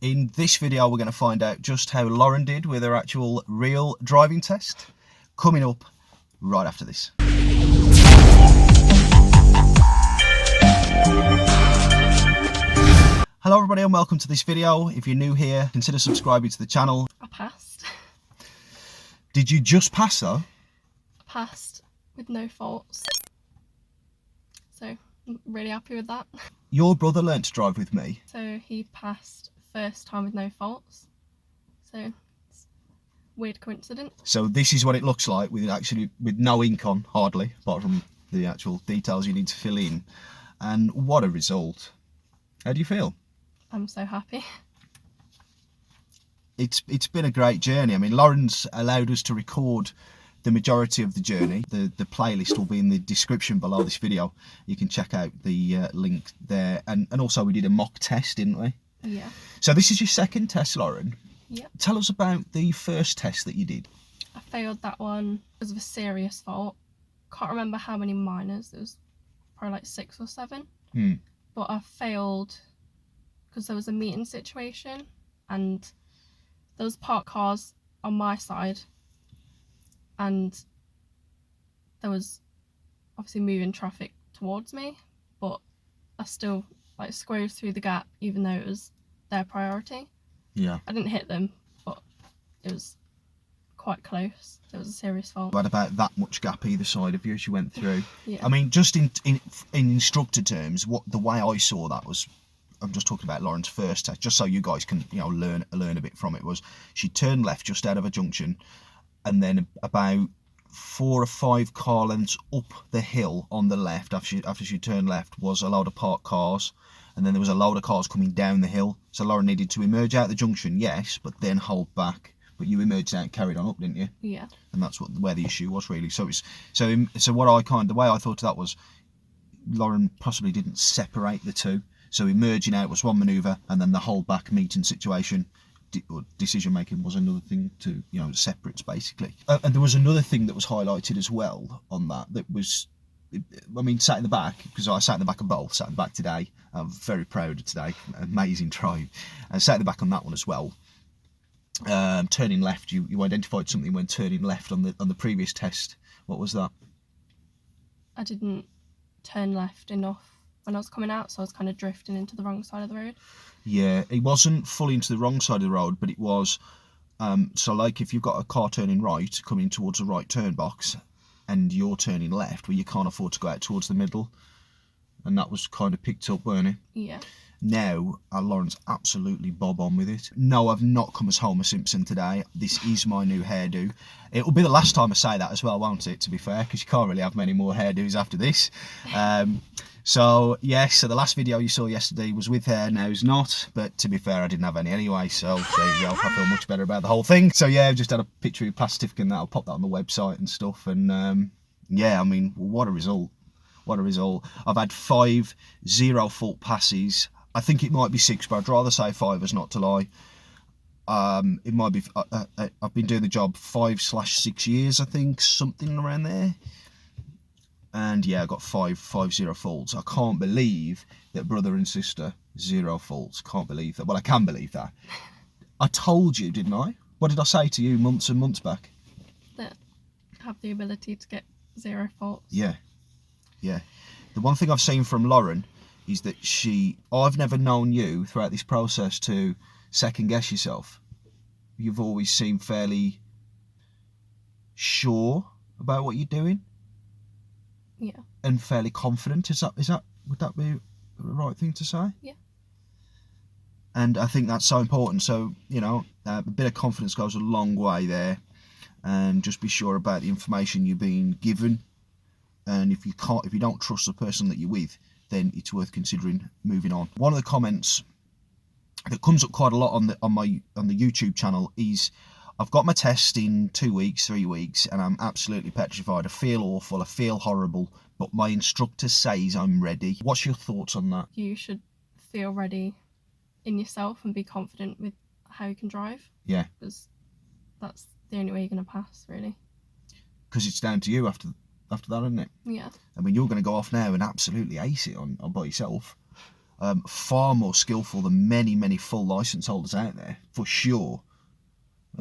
In this video, we're going to find out just how Lauren did with her actual real driving test. Coming up right after this. Hello everybody and welcome to this video. If you're new here, consider subscribing to the channel. I passed. Did you just pass though? I passed with no faults. So I'm really happy with that. Your brother learnt to drive with me. So he passed first time with no faults. So it's a weird coincidence. So this is what it looks like with no ink on, hardly, apart from the actual details you need to fill in. And what a result. How do you feel? I'm so happy. It's been a great journey. I mean, Lauren's allowed us to record the majority of the journey. The playlist will be in the description below this video. You can check out the link there. And also we did a mock test, didn't we? Yeah. So this is your second test, Lauren. Yeah. Tell us about the first test that you did. I failed that one because of a serious fault. Can't remember how many minors. It was probably like 6 or 7. But I failed because there was a meeting situation and there was parked cars on my side and there was obviously moving traffic towards me, but I still like squeezed through the gap even though it was their priority. Yeah. I didn't hit them, but it was quite close. It was a serious fault. You had about that much gap either side of you as you went through. Yeah. I mean, just in instructor terms, the way I saw that was, I'm just talking about Lauren's first test, just so you guys can, you know, learn a bit from it, was she turned left just out of a junction and then about 4 or 5 car lengths up the hill on the left after she turned left was a load of parked cars, and then there was a load of cars coming down the hill. So Lauren needed to emerge out the junction, yes, but then hold back. But you emerged out and carried on up, didn't you? Yeah. And that's where the issue was really. So the way I thought of that was Lauren possibly didn't separate the two. So emerging out was one manoeuvre, and then the hold back meeting situation or decision making was another thing to, you know, separates basically. And there was another thing that was highlighted as well on that was, I mean, sat in the back, because I sat in the back of both, sat in the back today. I'm very proud of today, amazing drive. And sat in the back on that one as well. Turning left, you identified something when turning left on the previous test. What was that? I didn't turn left enough when I was coming out, so I was kind of drifting into the wrong side of the road. Yeah, it wasn't fully into the wrong side of the road, but it was, so like if you've got a car turning right, coming towards the right turn box, and you're turning left, well, you can't afford to go out towards the middle, and that was kind of picked up, weren't it? Yeah. Now, Lauren's absolutely bob on with it. No, I've not come as Homer Simpson today. This is my new hairdo. It'll be the last time I say that as well, won't it, to be fair, because you can't really have many more hairdos after this. So the last video you saw yesterday was with hair, now it's not. But to be fair, I didn't have any anyway, so there you go. I feel much better about the whole thing. So yeah, I've just had a picture of your pass certificate and that. I'll pop that on the website and stuff. And yeah, I mean, what a result. What a result. I've had 5 0-fault passes. I think it might be 6, but I'd rather say 5 as not to lie. It might be, I've been doing the job 5/6 years, I think, something around there. And yeah, I got 5 0 faults. I can't believe that brother and sister, 0 faults. Can't believe that. Well, I can believe that. I told you, didn't I? What did I say to you months and months back? That I have the ability to get 0 faults. Yeah. Yeah. The one thing I've seen from Lauren is that I've never known you throughout this process to second guess yourself. You've always seemed fairly sure about what you're doing. Yeah. And fairly confident. Would that be the right thing to say? Yeah. And I think that's so important. So, you know, a bit of confidence goes a long way there. And just be sure about the information you're being given. And if you don't trust the person that you're with, then it's worth considering moving on. One of the comments that comes up quite a lot on the YouTube channel is, I've got my test in 2 weeks, 3 weeks, and I'm absolutely petrified. I feel awful, I feel horrible, but my instructor says I'm ready. What's your thoughts on that? You should feel ready in yourself and be confident with how you can drive. Yeah. Because that's the only way you're going to pass, really. Because it's down to you after that, isn't it? Yeah. I mean, you're going to go off now and absolutely ace it on by yourself. far more skillful than many full licence holders out there, for sure.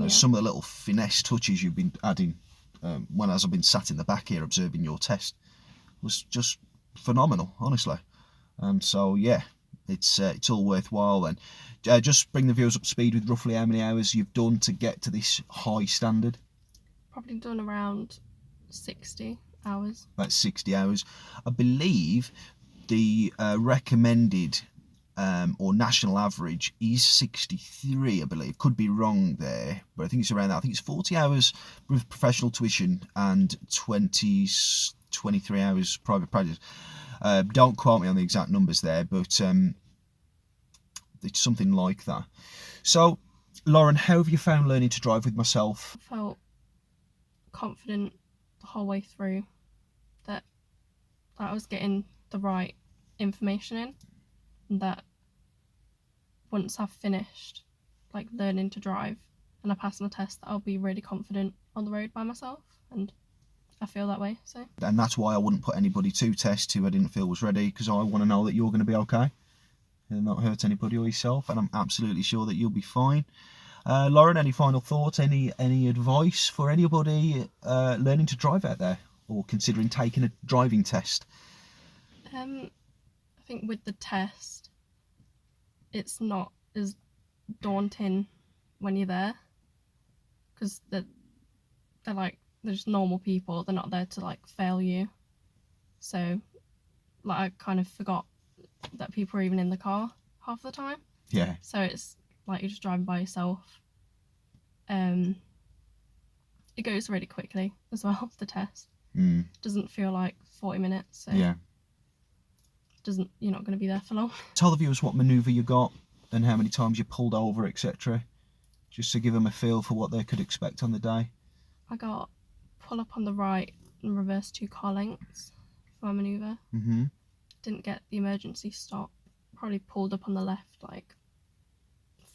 Some of the little finesse touches you've been adding as I've been sat in the back here observing your test was just phenomenal, honestly. So yeah, it's all worthwhile then. Just bring the viewers up to speed with roughly how many hours you've done to get to this high standard. Probably done around 60 hours. About 60 hours. I believe the recommended or national average is 63, I believe. Could be wrong there, but I think it's around that. I think it's 40 hours with professional tuition and 23 hours private practice. Don't quote me on the exact numbers there, but it's something like that. So, Lauren, how have you found learning to drive with myself? I felt confident the whole way through that I was getting the right information in, and that once I've finished like learning to drive and I pass my test, that I'll be really confident on the road by myself, and I feel that way. So, and that's why I wouldn't put anybody to test who I didn't feel was ready, because I want to know that you're going to be okay and not hurt anybody or yourself, and I'm absolutely sure that you'll be fine. Lauren, any final thoughts, any advice for anybody learning to drive out there or considering taking a driving test? I think with the test, it's not as daunting when you're there, because they're just normal people. They're not there to like fail you. So like I kind of forgot that people are even in the car half the time. Yeah. So it's like you're just driving by yourself. It goes really quickly as well, the test. Doesn't feel like 40 minutes. So yeah. You're not going to be there for long. Tell the viewers what manoeuvre you got and how many times you pulled over, etc. Just to give them a feel for what they could expect on the day. I got pull up on the right and reverse 2 car lengths for my manoeuvre. Didn't get the emergency stop. Probably pulled up on the left like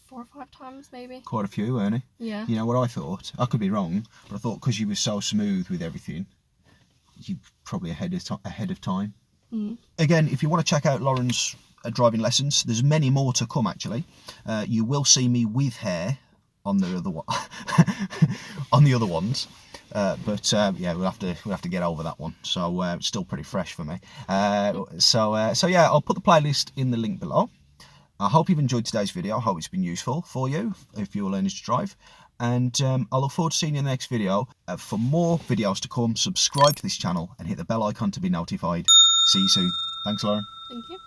4 or 5 times maybe. Quite a few, weren't it? Yeah. You know what I thought? I could be wrong, but I thought because you were so smooth with everything, you probably ahead of time. Again, if you want to check out Lauren's driving lessons, there's many more to come actually. You will see me with hair on the other on the other ones, but yeah, we'll have to get over that one. So it's still pretty fresh for me. So yeah, I'll put the playlist in the link below. I hope you've enjoyed today's video. I hope it's been useful for you if you're learning to drive. And I look forward to seeing you in the next video. For more videos to come, subscribe to this channel and hit the bell icon to be notified. See you soon. Thanks, Lauren. Thank you.